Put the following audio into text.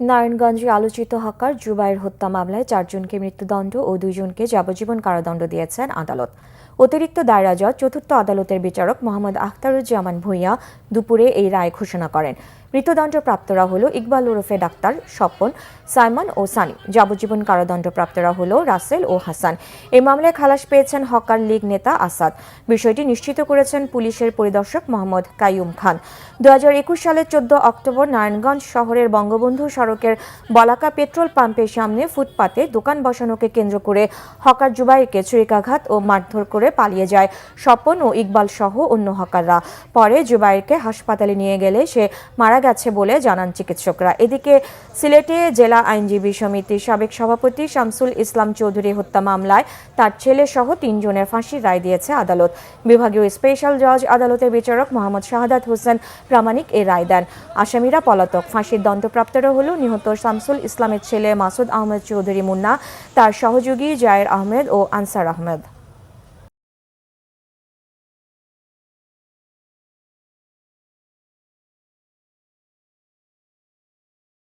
নারায়ণগঞ্জে আলোচিত হকার জুবায়ের হত্যা মামলায় 4 জনকে মৃত্যুদণ্ড ও 2 জনকে যাবজ্জীবন কারাদণ্ড দিয়েছেন আদালত। অতিরিক্ত দায়রা জজ চতুর্থ আদালতের বিচারক মোহাম্মদ আখতারুজ্জামান ভূঁইয়া দুপুরে এই রায় ঘোষণা করেন। মৃত্যুদণ্ডপ্রাপ্তরা হল ইকবাল ওরফে ডাক্তার, স্বপন, সাইমন ও সানি। যাবজ্জীবন কারাদণ্ডপ্রাপ্তরা হল রাসেল ও হাসান। এই মামলায় খালাস পেয়েছেন হকার লীগ নেতা আসাদ। বিষয়টি নিশ্চিত করেছেন পুলিশের পরিদর্শক মোহাম্মদ কাইয়ুম খান। 2021 সালের 14 অক্টোবর নারায়ণগঞ্জ শহরের বঙ্গবন্ধু সড়কের বলাকা পেট্রোল পাম্পের সামনে ফুটপাতে দোকান বসানোকে কেন্দ্র করে হকার জুবাইরকে ছুরিকাঘাত ও মারধর করে পালিয়ে যায় স্বপন ও ইকবাল সহ অন্য হকাররা। পরে জুবাইরকে হাসপাতালে নিয়ে গেলে সে মারা গেছে বলে জানান চিকিৎসকরা। এদিকে সিলেটে জেলা আইনজীবী সমিতির সাবেক সভাপতি শামসুল ইসলাম চৌধুরী হত্যা মামলায় তার ছেলে সহ 3 জনের ফাঁসির রায় দিয়েছে আদালত। বিভাগীয় স্পেশাল জজ আদালতের বিচারক মোহাম্মদ শাহাদাত হোসেন প্রামাণিক এই রায় দেন। আসামিরা পলাতক। ফাঁসির দণ্ডপ্রাপ্তরা হল নিহত শামসুল ইসলামের ছেলে মাসুদ আহমেদ চৌধুরী মুন্না, তার সহযোগী জায়ের আহমেদ ও আনসার আহমেদ।